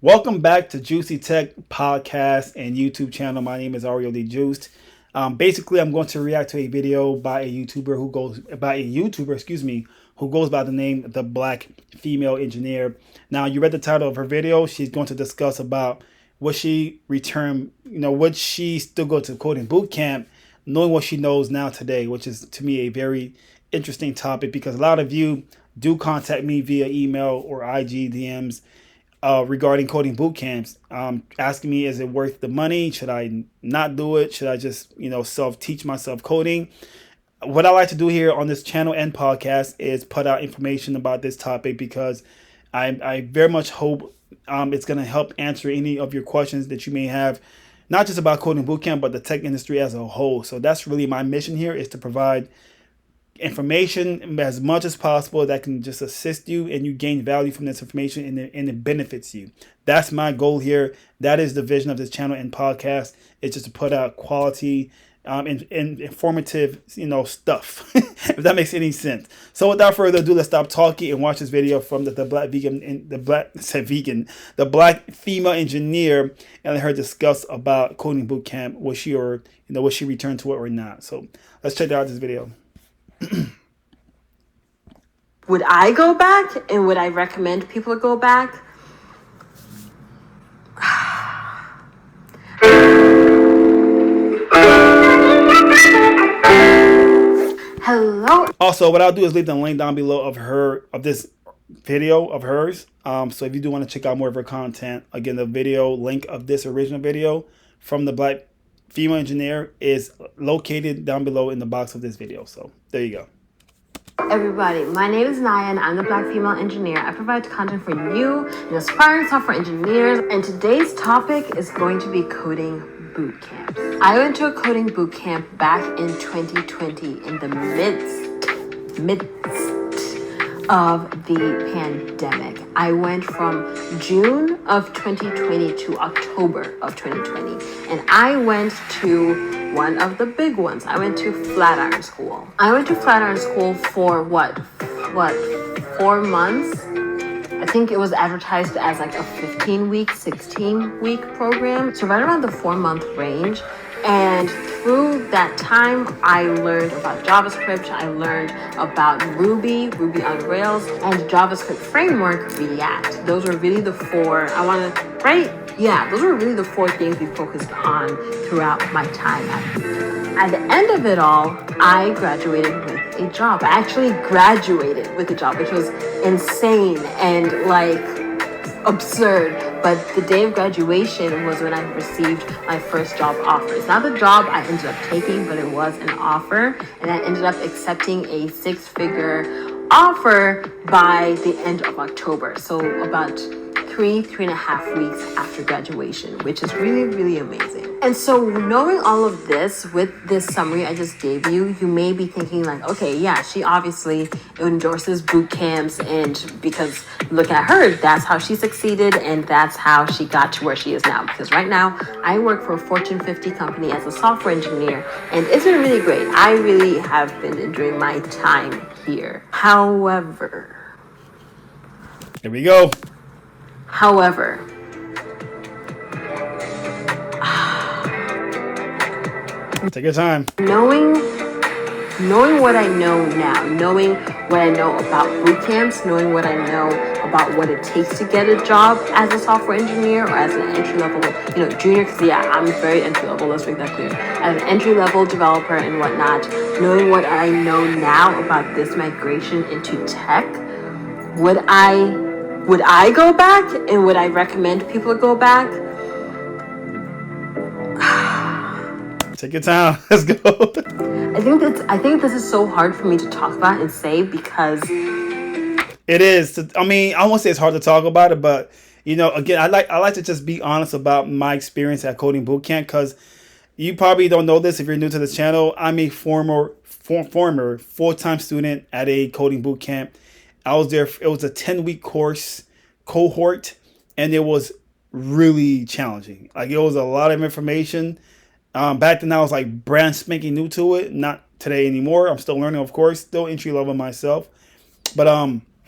Welcome back to Juicy Tech Podcast and YouTube channel. My name is Ario D Juiced. Basically, I'm going to react to a video by a YouTuber who goes by the name The Black Female Engineer. Now, you read the title of her video. She's going to discuss about would she return, would she still go to coding boot camp, knowing what she knows now today, which is to me a very interesting topic because a lot of you do contact me via email or IG DMs regarding coding boot camps, asking me, is it worth the money? Should I not do it? Should I just, self-teach myself coding? What I like to do here on this channel and podcast is put out information about this topic because I very much hope it's going to help answer any of your questions that you may have, not just about coding bootcamp, but the tech industry as a whole. So that's really my mission here, is to provide information as much as possible that can just assist you and you gain value from this information and it benefits you. That's my goal here. That is the vision of this channel and podcast. It's just to put out quality and informative stuff if that makes any sense. So without further ado, let's stop talking and watch this video from the black female engineer, and let her discuss about coding bootcamp. Was she return to it or not? So let's check out this video. Would I go back, and would I recommend people to go back? Hello. Also, what I'll do is leave the link down below of this video of hers. So if you do want to check out more of her content, again, the video link of this original video from the black female engineer is located down below in the box of this video. So there you go. Everybody, my name is Naya and I'm the Black Female Engineer. I provide content for you and aspiring software engineers, and today's topic is going to be coding boot camps. I went to a coding boot camp back in 2020 in the midst of the pandemic. I went from June of 2020 to October of 2020, and I went to one of the big ones. I went to Flatiron School. I went to Flatiron School for what 4 months? I think it was advertised as like a 15-week, 16-week program. So right around the 4-month range. And through that time, I learned about JavaScript. I learned about Ruby on Rails, and JavaScript framework, React. Those were really the four those were really the 4 things we focused on throughout my time at Bootcamp. At the end of it all, I graduated with a job. I actually graduated with a job, which was insane and absurd. But the day of graduation was when I received my first job offer. It's not the job I ended up taking, but it was an offer, and I ended up accepting a 6-figure offer by the end of October. So about 3.5 weeks after graduation, which is really, really amazing. And so knowing all of this with this summary I just gave you, you may be thinking like, okay, yeah, she obviously endorses boot camps, and because look at her, that's how she succeeded and that's how she got to where she is now. Because right now I work for a Fortune 50 company as a software engineer, and it's been really great. I really have been enjoying my time here. However, Here we go. Take your time. Knowing what I know now, knowing what I know about boot camps, knowing what I know about what it takes to get a job as a software engineer or as an entry-level, junior, because I'm very entry-level, let's make that clear. As an entry-level developer and whatnot, knowing what I know now about this migration into tech, would I go back, and would I recommend people to go back? Take your time. Let's go. I think this is so hard for me to talk about and say because it is. I won't say it's hard to talk about it, but again, I like to just be honest about my experience at coding bootcamp, because you probably don't know this if you're new to this channel. I'm a former full-time student at a coding bootcamp. I was there. It was a 10-week cohort, and it was really challenging. It was a lot of information. Back then I was brand spanking new to it. Not today anymore. I'm still learning, of course, still entry level myself. But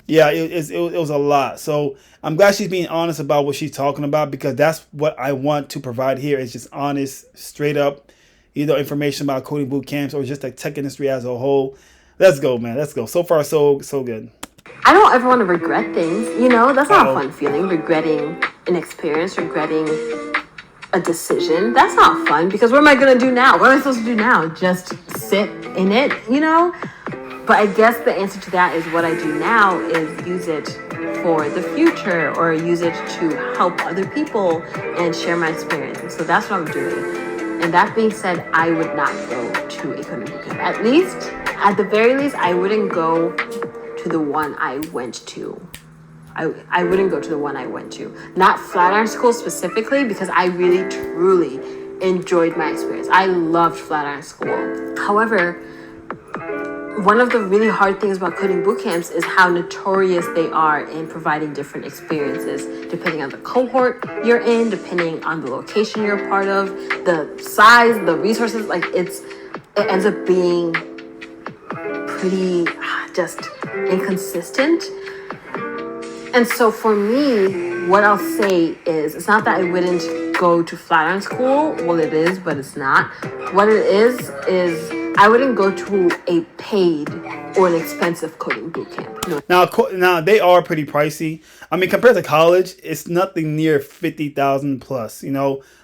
Yeah, it was a lot. So I'm glad she's being honest about what she's talking about, because that's what I want to provide here. Is just honest, straight up, either information about coding boot camps or just the tech industry as a whole. Let's go, man. Let's go. So far, so good. I don't ever want to regret things. That's Uh not a oh. fun feeling. Regretting an experience, regretting a decision. That's not fun, because what am I going to do now? What am I supposed to do now? Just sit in it? But I guess the answer to that is what I do now is use it for the future, or use it to help other people and share my experience. So that's what I'm doing. And that being said, I would not go to a coding bootcamp. At the very least, I wouldn't go to the one I went to. I wouldn't go to the one I went to. Not Flatiron School specifically, because I really, truly enjoyed my experience. I loved Flatiron School. However, one of the really hard things about coding bootcamps is how notorious they are in providing different experiences, depending on the cohort you're in, depending on the location you're part of, the size, the resources. It ends up being pretty just inconsistent. And so for me, what I'll say is, it's not that I wouldn't go to Flatiron School. Well, it is, but it's not. What it is I wouldn't go to a paid or an expensive coding bootcamp. No. Now they are pretty pricey. I mean, compared to college, it's nothing near 50,000 plus.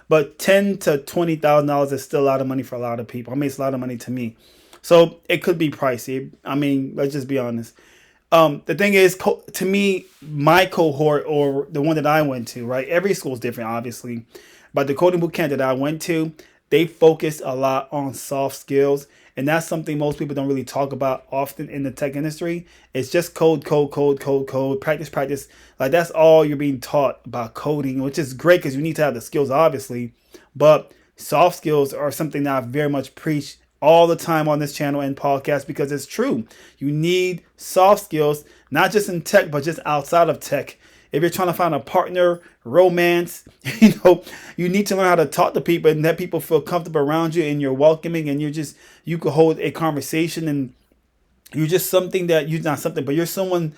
But $10,000 to $20,000 is still a lot of money for a lot of people. I mean, it's a lot of money to me. So it could be pricey. I mean, let's just be honest. The thing is, to me, my cohort, or the one that I went to, right? Every school is different, obviously. But the coding bootcamp that I went to, they focused a lot on soft skills. And that's something most people don't really talk about often in the tech industry. It's just code, practice, practice. Like, that's all you're being taught about coding, which is great because you need to have the skills, obviously. But soft skills are something that I very much preach all the time on this channel and podcast, because it's true. You need soft skills, not just in tech, but just outside of tech. If you're trying to find a partner, romance, you need to learn how to talk to people and let people feel comfortable around you, and you're welcoming, and you could hold a conversation, and you're just something that you're not something, but you're someone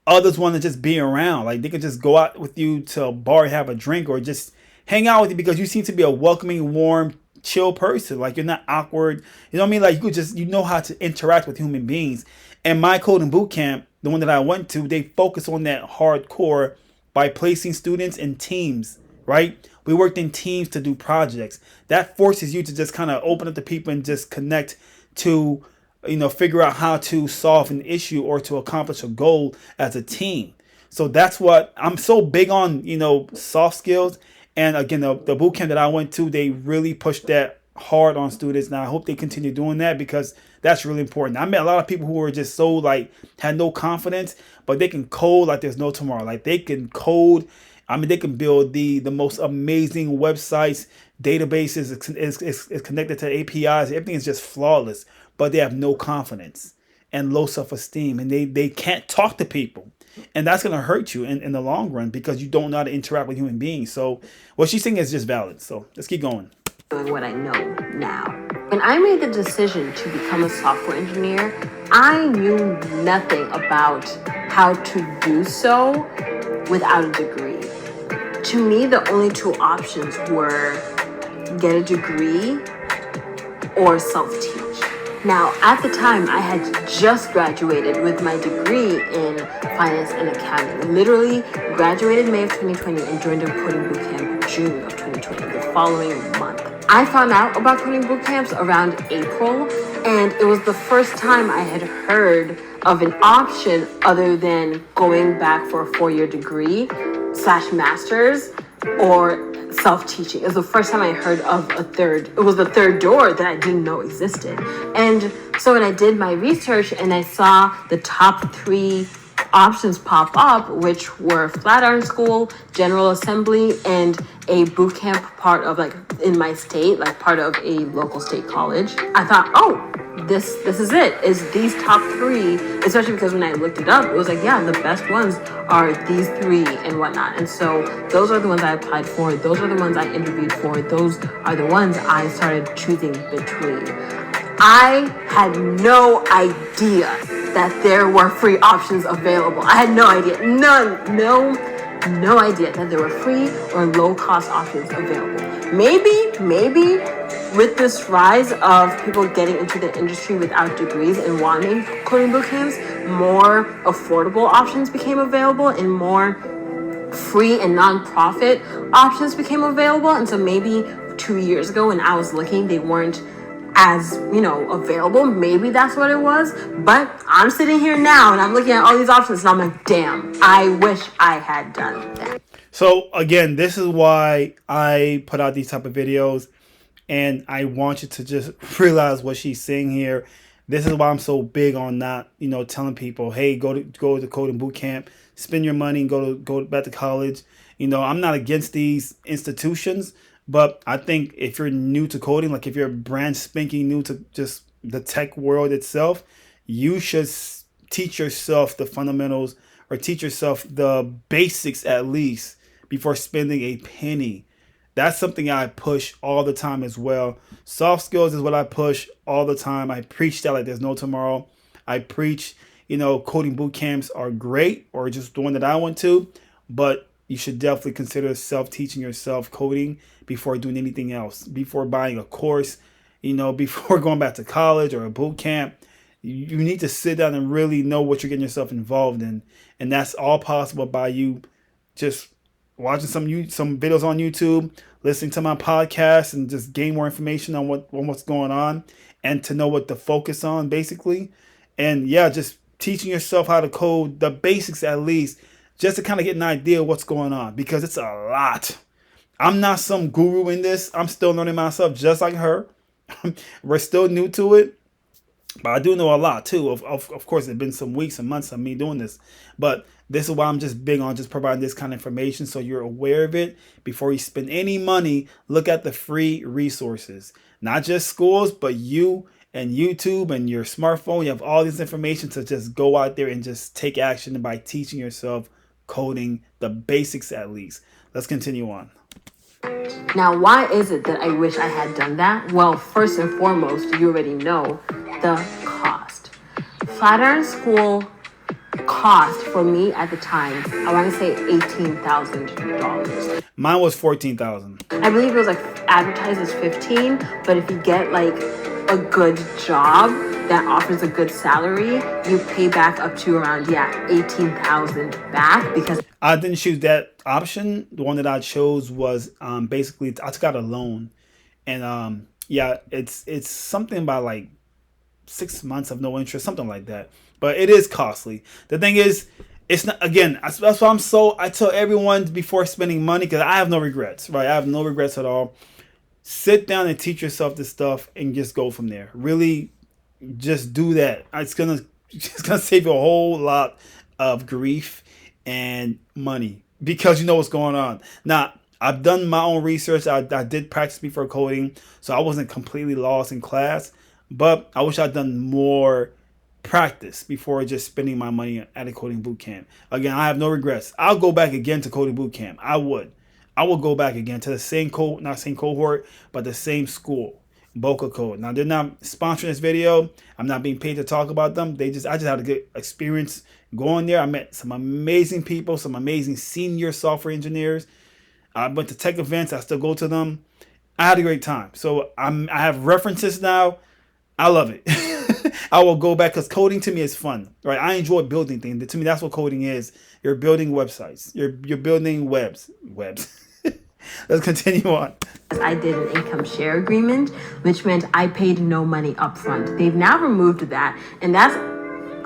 others want to just be around. Like, they could just go out with you to a bar and have a drink, or just hang out with you because you seem to be a welcoming, warm, chill person. Like, you're not awkward. You know what I mean? Like, you know how to interact with human beings. And my coding bootcamp, the one that I went to, they focus on that hardcore by placing students in teams, right? We worked in teams to do projects. That forces you to just kind of open up to people and just connect to, figure out how to solve an issue or to accomplish a goal as a team. So that's what I'm so big on, soft skills. And again, the boot camp that I went to, they really pushed that hard on students. Now, I hope they continue doing that, because that's really important. I met a lot of people who were just so, had no confidence, but they can code like there's no tomorrow. Like, they can code. I mean, they can build the most amazing websites, databases, is connected to APIs. Everything is just flawless, but they have no confidence and low self-esteem, and they can't talk to people. And that's going to hurt you in the long run, because you don't know how to interact with human beings. So what she's saying is just valid. So let's keep going. Doing what I know now. When I made the decision to become a software engineer, I knew nothing about how to do so without a degree. To me, the only two options were get a degree or self-teach. Now, at the time, I had just graduated with my degree in finance and accounting. Literally graduated May of 2020 and joined a coding bootcamp June of 2020, the following month. I found out about coding bootcamps around April, and it was the first time I had heard of an option other than going back for a 4-year degree / master's or self-teaching. It was the first time I heard of it was the third door that I didn't know existed. And so when I did my research and I saw the top 3 options pop up, which were Flatiron School, General Assembly, and a boot camp part of in my state, part of a local state college, I thought, oh, this is it. Is these top 3, especially because when I looked it up, it was yeah, the best ones are these 3 and whatnot. And so those are the ones I applied for. Those are the ones I interviewed for. Those are the ones I started choosing between. I had no idea that there were free options available. I had no idea. No idea that there were free or low cost options available. Maybe with this rise of people getting into the industry without degrees and wanting coding boot camps, more affordable options became available and more free and non-profit options became available. And so maybe 2 years ago when I was looking, they weren't as available. Maybe that's what it was. But I'm sitting here now and I'm looking at all these options and I'm like, damn, I wish I had done that. So again, this is why I put out these type of videos, and I want you to just realize what she's saying here. This is why I'm so big on not, telling people, hey, go to coding boot camp, spend your money, and go back to college. I'm not against these institutions, but I think if you're new to coding, like if you're brand spanking new to just the tech world itself, you should teach yourself the fundamentals or teach yourself the basics at least before spending a penny. That's something I push all the time as well. Soft skills is what I push all the time. I preach that like there's no tomorrow. I preach, coding boot camps are great, or just the one that I went to, but you should definitely consider self-teaching yourself coding before doing anything else, before buying a course, before going back to college or a boot camp. You need to sit down and really know what you're getting yourself involved in. And that's all possible by you just watching some videos on YouTube, listening to my podcast, and just gain more information on what's going on and to know what to focus on basically. And yeah, just teaching yourself how to code, the basics at least, just to kind of get an idea of what's going on, because it's a lot. I'm not some guru in this. I'm still learning myself just like her. We're still new to it. But I do know a lot too. Of course, it's been some weeks and months of me doing this. But this is why I'm just big on just providing this kind of information so you're aware of it. Before you spend any money, look at the free resources. Not just schools, but you and YouTube and your smartphone. You have all this information to just go out there and just take action by teaching yourself coding, the basics at least. Let's continue on. Now, why is it that I wish I had done that? Well, first and foremost, you already know the cost. Flatiron School cost for me at the time, I want to say $18,000. Mine was $14,000. I believe it was like advertised as 15, but if you get like a good job that offers a good salary, you pay back up to around 18,000 back. Because I didn't choose that option. The one that I chose was basically I took out a loan, and it's something about like 6 months of no interest, something like that. But it is costly. The thing is, it's not, again, that's why I tell everyone before spending money, because I have no regrets, right? I have no regrets at all. Sit down and teach yourself this stuff and just go from there. Really just do that. It's gonna save you a whole lot of grief and money because you know what's going on. Now, I've done my own research. I did practice before coding, so I wasn't completely lost in class. But I wish I'd done more practice before just spending my money at a coding boot camp. Again, I have no regrets. I'll go back again to coding boot camp. I will go back again to the same not same cohort, but the same school, Boca Code. Now, they're not sponsoring this video. I'm not being paid to talk about them. I just had a good experience going there. I met some amazing people, some amazing senior software engineers. I went to tech events. I still go to them. I had a great time. So I have references now. I love it. I will go back because coding to me is fun, right? I enjoy building things. To me, that's what coding is. You're building websites. You're building webs. Let's continue on. I did an income share agreement, which meant I paid no money up front. They've now removed that, and that's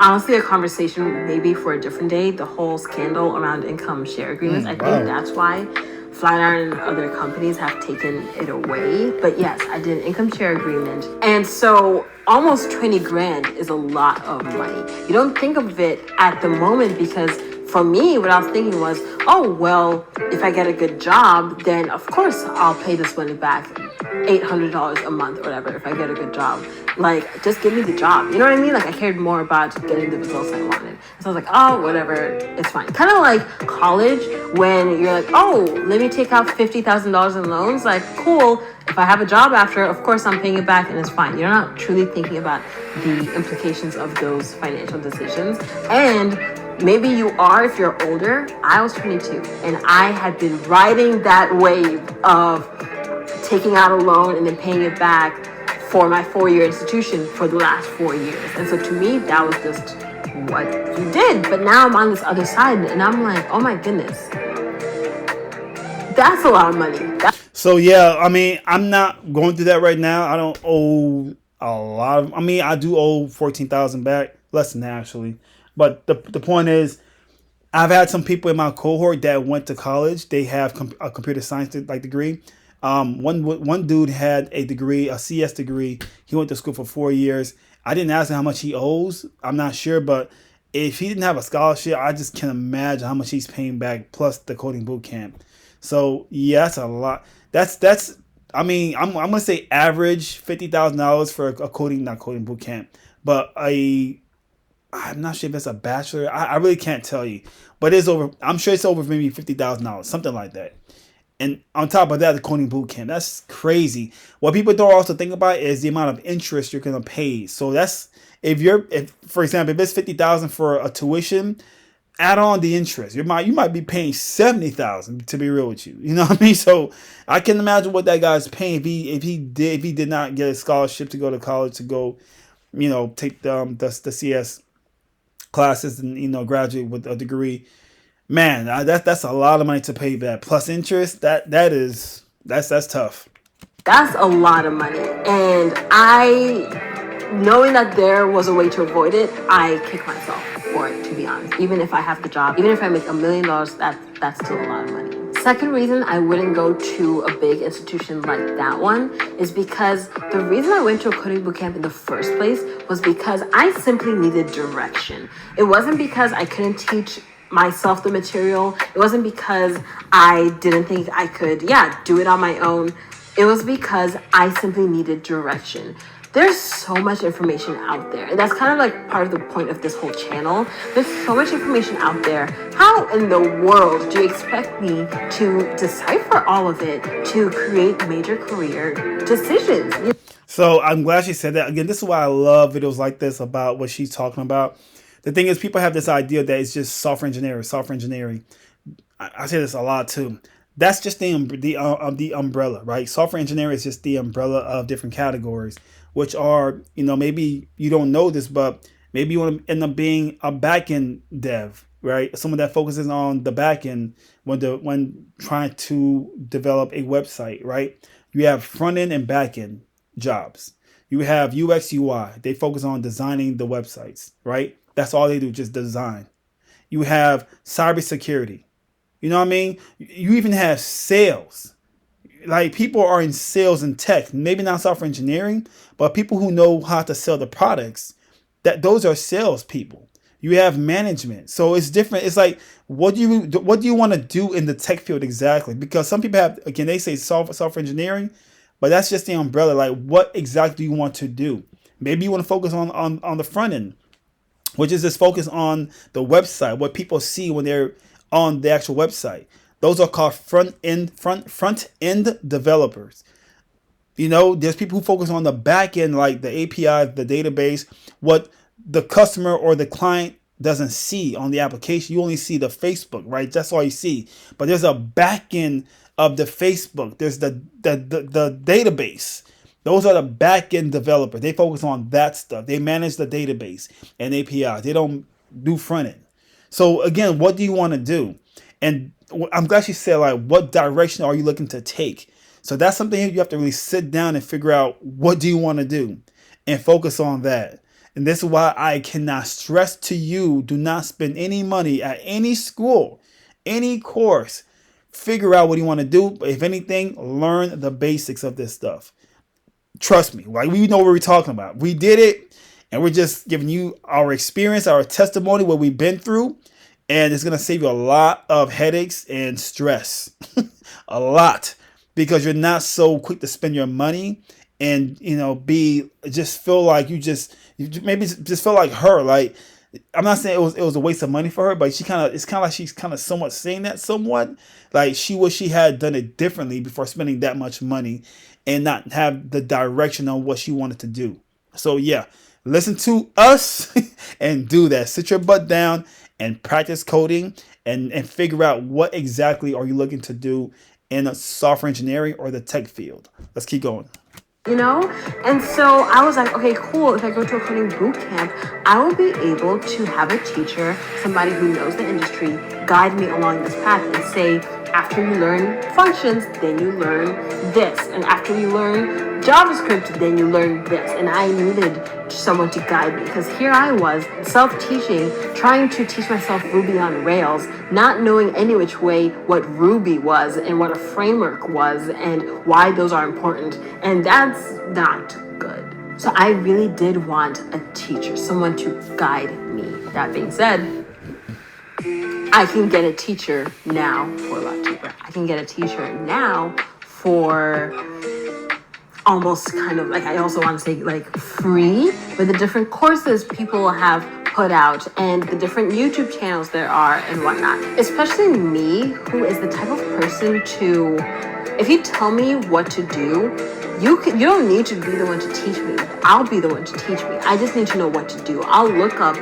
honestly a conversation maybe for a different day, the whole scandal around income share agreements. I think that's why Flatiron and other companies have taken it away. But yes, I did an income share agreement. And so almost 20 grand is a lot of money. You don't think of it at the moment because for me, what I was thinking was, oh, well, if I get a good job, then of course I'll pay this money back, $800 a month or whatever, if I get a good job. Like, just give me the job. You know what I mean? Like, I cared more about getting the results I wanted. So I was like, oh, whatever, it's fine. Kind of like college when you're like, oh, let me take out $50,000 in loans. Like, cool. If I have a job after, of course I'm paying it back and it's fine. You're not truly thinking about the implications of those financial decisions. And maybe you are if you're older. I was 22 and I had been riding that wave of taking out a loan and then paying it back for my 4-year institution for the last 4 years. And so to me, that was just what you did. But now I'm on this other side and I'm like, oh my goodness, that's a lot of money. So yeah, I mean, I'm not going through that right now. I don't owe a lot of. I mean, I do owe 14,000 back, less than that actually. But the point is, I've had some people in my cohort that went to college. They have a computer science degree. One dude had a degree, a CS degree. He went to school for 4 years. I didn't ask him how much he owes. I'm not sure, but if he didn't have a scholarship, I just can't imagine how much he's paying back plus the coding boot camp. So yeah, that's a lot. That's. I mean, I'm gonna say average $50,000 for a coding, not coding boot camp, but I'm not sure if it's a bachelor. I really can't tell you, but it's over. I'm sure it's over maybe $50,000, something like that. And on top of that, the coding boot camp. That's crazy. What people don't also think about is the amount of interest you're gonna pay. So that's if for example, if it's 50,000 for a tuition, add on the interest. You might be paying 70,000 to be real with you. You know what I mean? So I can imagine what that guy's paying if he did not get a scholarship to go to college to go, take the CS classes and graduate with a degree. Man, that's a lot of money to pay back plus interest. That's tough. That's a lot of money. And knowing that there was a way to avoid it, I kick myself for it, to be honest. Even if I have the job, even if I make $1 million, that's still a lot of money. Second reason I wouldn't go to a big institution like that one is because the reason I went to a coding bootcamp in the first place was because I simply needed direction. It wasn't because I couldn't teach myself the material. It wasn't because I didn't think I could, do it on my own. It was because I simply needed direction. There's so much information out there. And that's kind of like part of the point of this whole channel. There's so much information out there. How in the world do you expect me to decipher all of it to create major career decisions? So I'm glad she said that. Again, this is why I love videos like this about what she's talking about. The thing is, people have this idea that it's just software engineering. I say this a lot too. That's just the umbrella, right? Software engineering is just the umbrella of different categories, which are, maybe you don't know this, but maybe you want to end up being a backend dev, right? Someone that focuses on the backend when trying to develop a website, right? You have front end and back end jobs. You have UX UI. They focus on designing the websites, right? That's all they do, just design. You have cybersecurity. You know what I mean? You even have sales. Like, people are in sales and tech, maybe not software engineering, but people who know how to sell the products, those are sales people. You have management. So it's different. It's like, what do you want to do in the tech field exactly? Because some people have, again, they say software engineering, but that's just the umbrella. Like, what exactly do you want to do? Maybe you want to focus on the front end, which is just focus on the website, what people see when they're on the actual website. Those are called front end developers. There's people who focus on the back end, like the API, the database, what the customer or the client doesn't see on the application. You only see the Facebook, right? That's all you see. But there's a back end of the Facebook. There's the database. Those are the back end developers. They focus on that stuff. They manage the database and API. They don't do front end. So again, what do you want to do? And I'm glad she said, like, what direction are you looking to take? So that's something you have to really sit down and figure out, what do you want to do, and focus on that. And this is why I cannot stress to you, do not spend any money at any school, any course. Figure out what you want to do. But if anything, learn the basics of this stuff. Trust me, like, we know what we're talking about. We did it, and we're just giving you our experience, our testimony, what we've been through. And it's going to save you a lot of headaches and stress. A lot. Because you're not so quick to spend your money and, feel like you maybe just feel like her. Like, I'm not saying it was a waste of money for her, but it's kind of like she's kind of somewhat saying that somewhat like she wish she had done it differently before spending that much money and not have the direction on what she wanted to do. So yeah, listen to us and do that. Sit your butt down and practice coding and figure out what exactly are you looking to do in a software engineering or the tech field. Let's keep going. you know? And so I was like, okay, cool. If I go to a coding boot camp, I will be able to have a teacher, somebody who knows the industry, guide me along this path and say, after you learn functions, then you learn this. And after you learn JavaScript, then you learn this. And I needed someone to guide me because here I was self-teaching, trying to teach myself Ruby on Rails, not knowing any which way what Ruby was and what a framework was and why those are important. And that's not good. So I really did want a teacher, someone to guide me. That being said, I can get a teacher now for a lot cheaper. I can get a teacher now for almost kind of like, I also want to say like free with the different courses people have put out and the different YouTube channels there are and whatnot. Especially me, who is the type of person to, if you tell me what to do, you don't need to be the one to teach me. I'll be the one to teach me. I just need to know what to do. I'll look up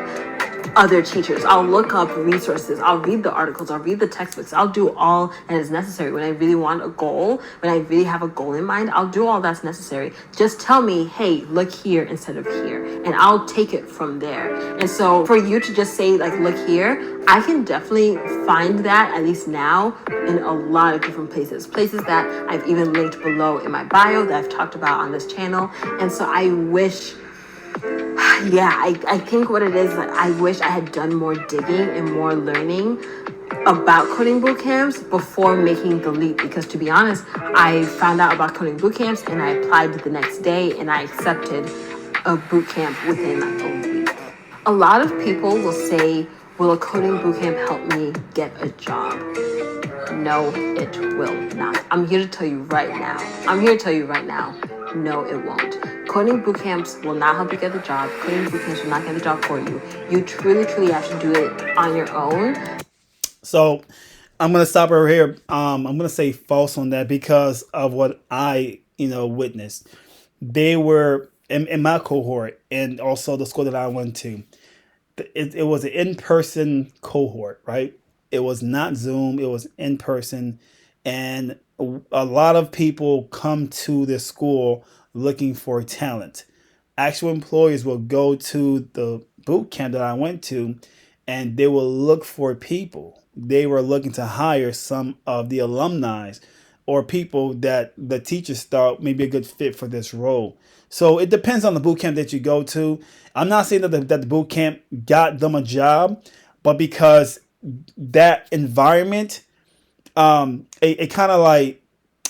other teachers. I'll look up resources. I'll read the articles. I'll read the textbooks. I'll do all that is necessary. When I really want a goal, when I really have a goal in mind, I'll do all that's necessary. Just tell me, hey, look here instead of here, and I'll take it from there. And so for you to just say like, look here, I can definitely find that at least now in a lot of different places that I've even linked below in my bio that I've talked about on this channel. And so I wish, I think what it is that I wish I had done more digging and more learning about coding boot camps before making the leap, because to be honest, I found out about coding boot camps and I applied the next day and I accepted a boot camp within like a week. A lot of people will say, will a coding boot camp help me get a job? No, it will not. I'm here to tell you right now. No, it won't. Coding boot camps will not help you get the job. Coding boot camps will not get the job for you. You truly have to do it on your own. So I'm gonna stop over here. I'm gonna say false on that because of what I witnessed. They were in my cohort and also the school that I went to. It was an in-person cohort, right? It was not Zoom. It was in person, and a lot of people come to this school looking for talent. Actual employers will go to the boot camp that I went to and they will look for people. They were looking to hire some of the alumni or people that the teachers thought may be a good fit for this role. So it depends on the boot camp that you go to. I'm not saying that the boot camp got them a job, but because that environment, it kind of like,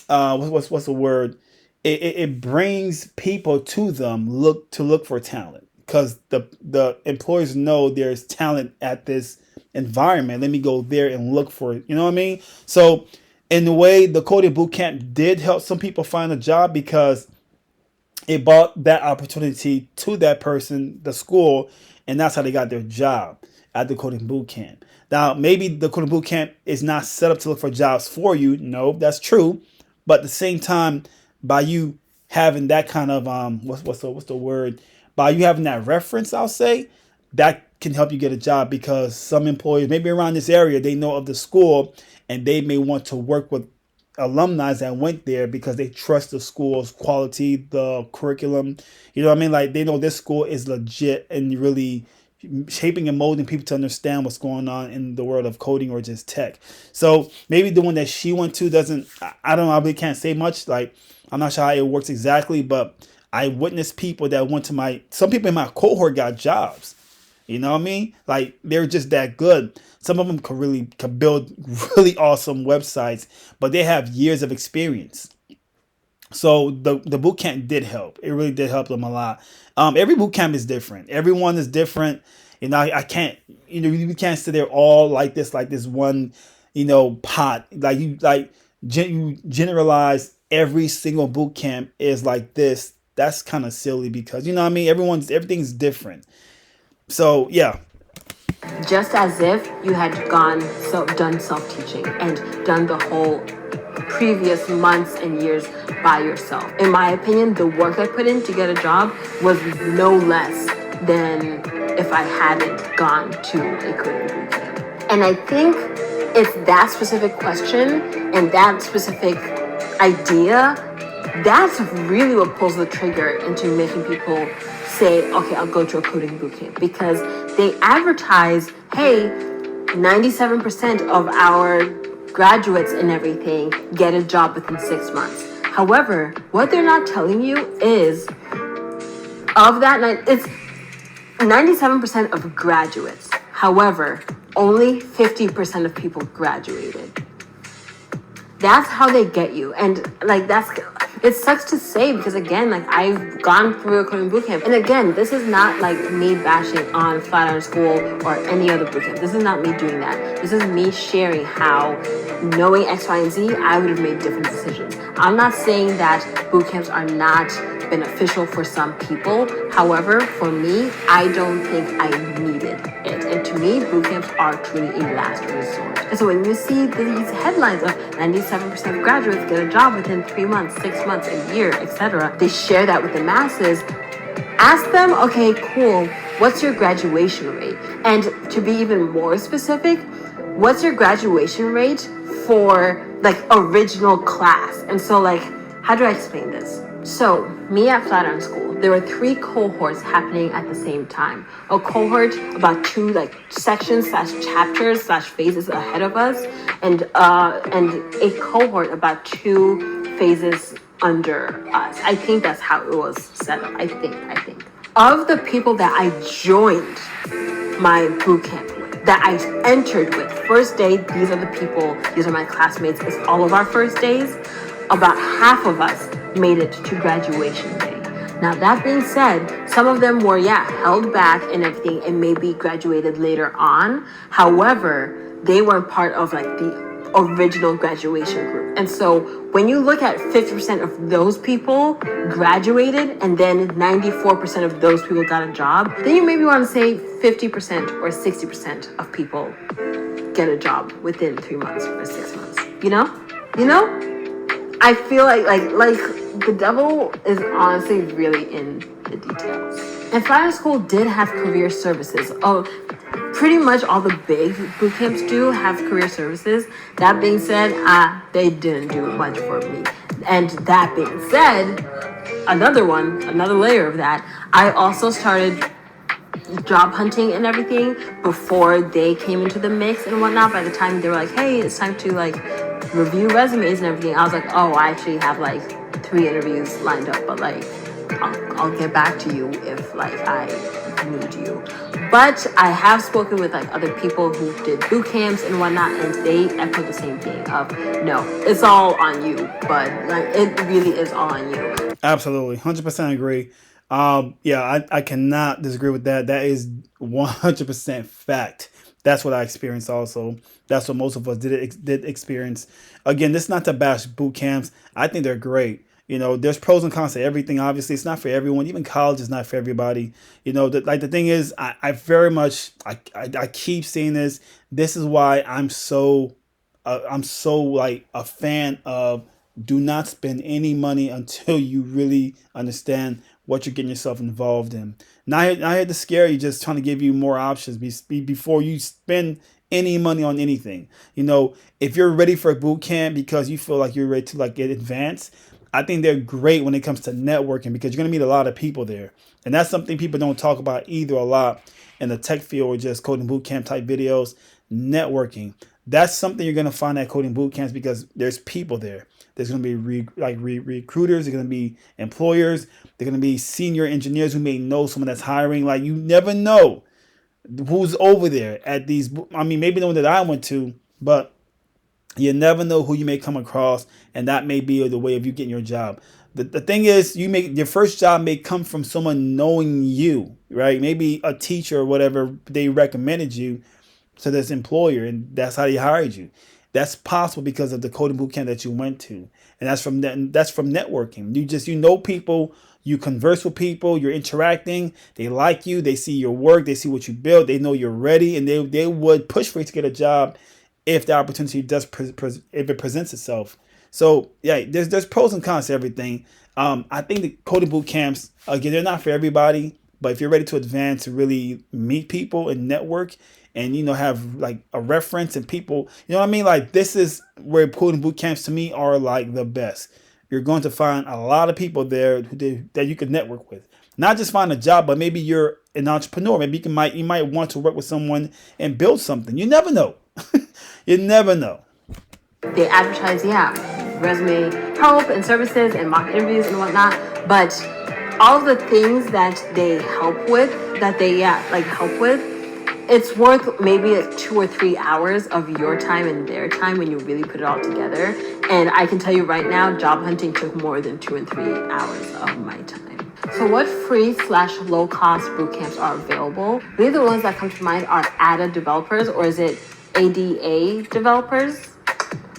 what's the word? It brings people to them look for talent because the employers know there's talent at this environment. Let me go there and look for it. You know what I mean? So in a way, the coding bootcamp did help some people find a job because it brought that opportunity to that person, the school, and that's how they got their job at the coding bootcamp. Now, maybe the coding bootcamp is not set up to look for jobs for you. No, that's true. But at the same time, by you having that kind of what's the word? By you having that reference, I'll say, that can help you get a job because some employers, maybe around this area, they know of the school and they may want to work with alumni that went there because they trust the school's quality, the curriculum. You know what I mean? Like they know this school is legit and really shaping and molding people to understand what's going on in the world of coding or just tech. So maybe the one that she went to doesn't, I don't know, I really can't say much. Like, I'm not sure how it works exactly, but I witnessed people that went to some people in my cohort got jobs. You know what I mean? Like they're just that good. Some of them could build really awesome websites, but they have years of experience. So the boot camp did help. It really did help them a lot. Every boot camp is different. Everyone is different. You know, I can't. You know, you can't sit there all like this one. You know, pot. Like you generalize every single boot camp is like this. That's kind of silly because you know what I mean. Everything's different. So yeah, just as if you had done self-teaching and done the whole previous months and years by yourself. In my opinion, the work I put in to get a job was no less than if I hadn't gone to a coding bootcamp. And I think it's that specific question and that specific idea, that's really what pulls the trigger into making people say, okay, I'll go to a coding bootcamp, because they advertise, hey, 97% of our graduates and everything get a job within 6 months. However, what they're not telling you is, of that, it's 97% of graduates. However, only 50% of people graduated. That's how they get you. And like, it sucks to say, because again, like, I've gone through a coding bootcamp, and again, this is not like me bashing on Flatiron School or any other bootcamp. This is not me doing that. This is me sharing how, knowing X, Y, and Z, I would have made different decisions. I'm not saying that bootcamps are not beneficial for some people. However, for me, I don't think I needed it. And to me, bootcamps are truly a last resort. And so when you see these headlines of 97% of graduates get a job within 3 months, 6 months, a year, etc., they share that with the masses. Ask them, okay, cool, what's your graduation rate? And to be even more specific, what's your graduation rate for like original class? And so, like, how do I explain this? So, me at Flatiron School, there were 3 cohorts happening at the same time. A cohort about 2 like sections / chapters / phases ahead of us, and a cohort about 2 phases under us. I think that's how it was set up. I think. Of the people that I joined my bootcamp with, that I entered with, first day, these are the people, these are my classmates, it's all of our first days. About half of us made it to graduation day. Now, that being said, some of them were, held back and everything and maybe graduated later on. However, they weren't part of like the original graduation group. And so when you look at 50% of those people graduated and then 94% of those people got a job, then you maybe want to say 50% or 60% of people get a job within 3 months or 6 months. You know? I feel like the devil is honestly really in the details. And Flatiron School did have career services. Oh, pretty much all the big boot camps do have career services. That being said, they didn't do much for me. And that being said, another layer of that, I also started job hunting and everything before they came into the mix and whatnot. By the time they were like, hey, it's time to like review resumes and everything, I was like, oh, I actually have like 3 interviews lined up, but like I'll get back to you if like I need you. But I have spoken with like other people who did boot camps and whatnot, and they echo the same thing of, no, it's all on you, but like it really is all on you. Absolutely, 100% agree. I cannot disagree with that. That is 100% fact. That's what I experienced also. That's what most of us did experience. Again, this is not to bash boot camps. I think they're great. You know, there's pros and cons to everything. Obviously, it's not for everyone. Even college is not for everybody. You know, the thing is, I very much, I keep saying this. This is why I'm so like a fan of, do not spend any money until you really understand what you're getting yourself involved in. Not here to scare you, just trying to give you more options before you spend any money on anything. You know, if you're ready for a boot camp because you feel like you're ready to like get advanced, I think they're great when it comes to networking, because you're going to meet a lot of people there. And that's something people don't talk about either a lot in the tech field or just coding boot camp type videos. Networking. That's something you're going to find at coding boot camps, because there's people there. There's going to be recruiters. There's going to be employers. There's going to be senior engineers who may know someone that's hiring. Like, you never know who's over there at these. I mean, maybe the one that I went to, but you never know who you may come across, and that may be the way of you getting your job. The thing is, your first job may come from someone knowing you, right? Maybe a teacher or whatever, they recommended you to this employer, and that's how they hired you. That's possible because of the coding bootcamp that you went to, and that's from networking. You know people, you converse with people, you're interacting. They like you, they see your work, they see what you build, they know you're ready, and they would push for you to get a job if the opportunity does if it presents itself. So yeah, there's pros and cons to everything. I think the coding boot camps, again, they're not for everybody, but if you're ready to advance to really meet people and network, and have like a reference and people, you know what I mean? Like, this is where coding boot camps to me are like the best. You're going to find a lot of people there that you can network with. Not just find a job, but maybe you're an entrepreneur. Maybe you might want to work with someone and build something. You never know. You never know. They advertise, resume help and services and mock interviews and whatnot, but all of the things that they help with, it's worth maybe 2 or 3 hours of your time and their time when you really put it all together. And I can tell you right now, job hunting took more than 2 and 3 hours of my time. So what free/low cost bootcamps are available? Really, the ones that come to mind are ADA developers, or is it ADA developers?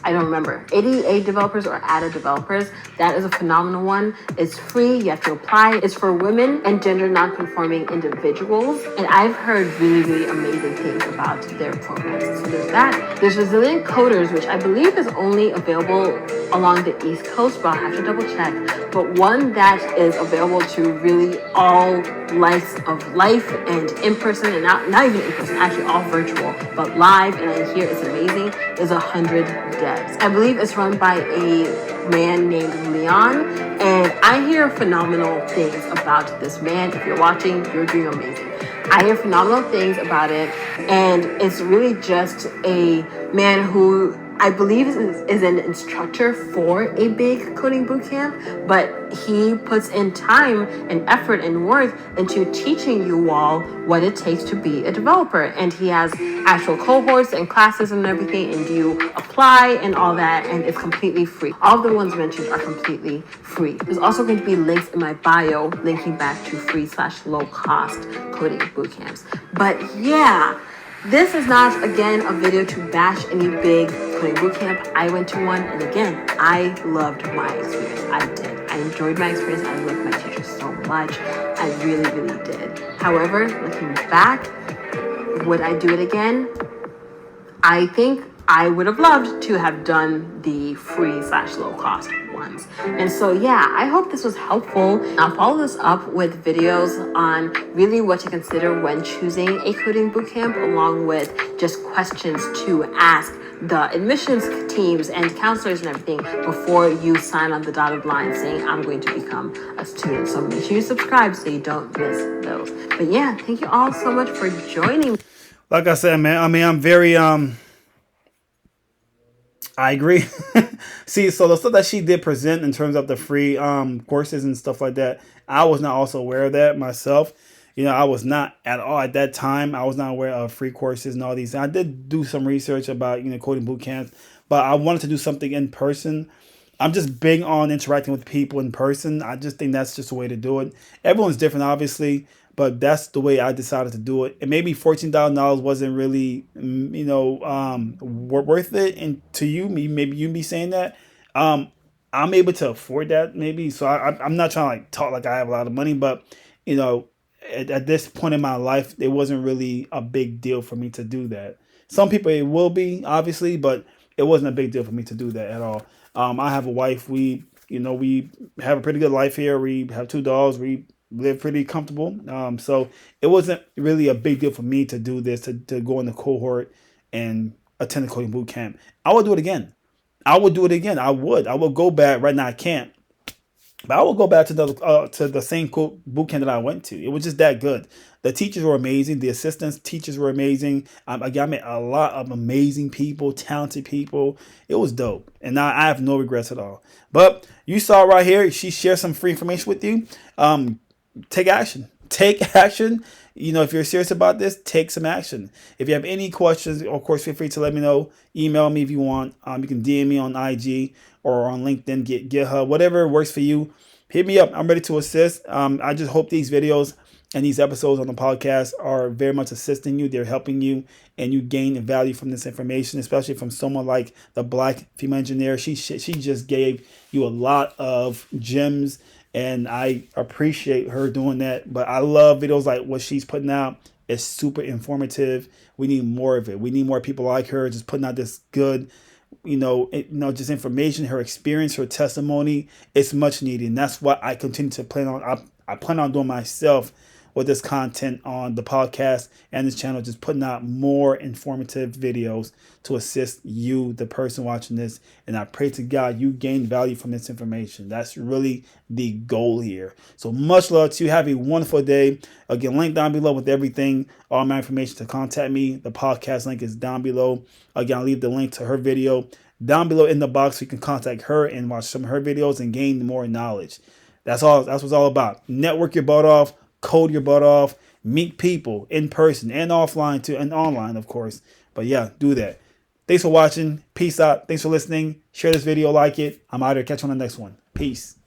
I don't remember. ADA developers or ADA developers. That is a phenomenal one. It's free. You have to apply. It's for women and gender non-conforming individuals. And I've heard really, really amazing things about their programs. So there's that. There's Resilient Coders, which I believe is only available along the East Coast, but I'll have to double check. But one that is available to really all lives of life and in person, and not even in person, actually all virtual, but live, and I hear it's amazing, is 100 Devs. I believe it's run by a man named Leon, and I hear phenomenal things about this man. If you're watching, you're doing amazing. I hear phenomenal things about it, and it's really just a man who I believe is an instructor for a big coding bootcamp, but he puts in time and effort and work into teaching you all what it takes to be a developer. And he has actual cohorts and classes and everything, and you apply and all that, and it's completely free. All of the ones mentioned are completely free. There's also going to be links in my bio linking back to free/low cost coding bootcamps. But yeah, this is not, again, a video to bash any big coding bootcamp. I went to one, and again, I loved my experience. I did. I enjoyed my experience. I loved my teachers so much. I really, really did. However, looking back, would I do it again? I think I would have loved to have done the free/low cost ones. And so, yeah, I hope this was helpful. I'll follow this up with videos on really what to consider when choosing a coding bootcamp, along with just questions to ask the admissions teams and counselors and everything before you sign on the dotted line saying, I'm going to become a student. So make sure you subscribe so you don't miss those. But yeah, thank you all so much for joining. Like I said, man, I mean, I'm very, I agree. See, so the stuff that she did present in terms of the free courses and stuff like that, I was not also aware of that myself. I was not at all at that time. I was not aware of free courses and all these. I did do some research about, coding boot camps, but I wanted to do something in person. I'm just big on interacting with people in person. I just think that's just the way to do it. Everyone's different, obviously, but that's the way I decided to do it. And maybe $14,000 wasn't really, worth it. And to you, maybe you be saying that. I'm able to afford that, maybe. So I'm not trying to talk like I have a lot of money, but at this point in my life, it wasn't really a big deal for me to do that. Some people it will be, obviously, but it wasn't a big deal for me to do that at all. I have a wife. We have a pretty good life here. We have 2 dogs. We live pretty comfortable. So it wasn't really a big deal for me to do this, to go in the cohort and attend the coding boot camp. I would do it again. I would go back. Right now I can't. But I will go back to the same boot camp that I went to. It was just that good. The teachers were amazing. The assistants teachers were amazing. Again, I met a lot of amazing people, talented people. It was dope. And I have no regrets at all. But you saw right here, she shared some free information with you. Take action. Take action. If you're serious about this, take some action. If you have any questions, of course, feel free to let me know. Email me if you want. You can DM me on IG or on LinkedIn, GitHub, whatever works for you. Hit me up. I'm ready to assist. I just hope these videos and these episodes on the podcast are very much assisting you. They're helping you, and you gain value from this information, especially from someone like the Black female engineer. She just gave you a lot of gems, and I appreciate her doing that. But I love videos like what she's putting out. It's super informative. We need more of it. We need more people like her just putting out this good, just information, her experience, her testimony. It's much needed, and that's what I continue to plan on. I plan on doing myself with this content on the podcast and this channel, just putting out more informative videos to assist you, the person watching this. And I pray to God you gain value from this information. That's really the goal here. So much love to you. Have a wonderful day. Again, link down below with everything, all my information to contact me. The podcast link is down below. Again, I'll leave the link to her video down below in the box so you can contact her and watch some of her videos and gain more knowledge. That's all. That's what it's all about. Network your butt off, code your butt off, meet people in person and offline too, and online, of course. But yeah, do that. Thanks for watching. Peace out. Thanks for listening. Share this video, like it. I'm out here. Catch you on the next one. Peace.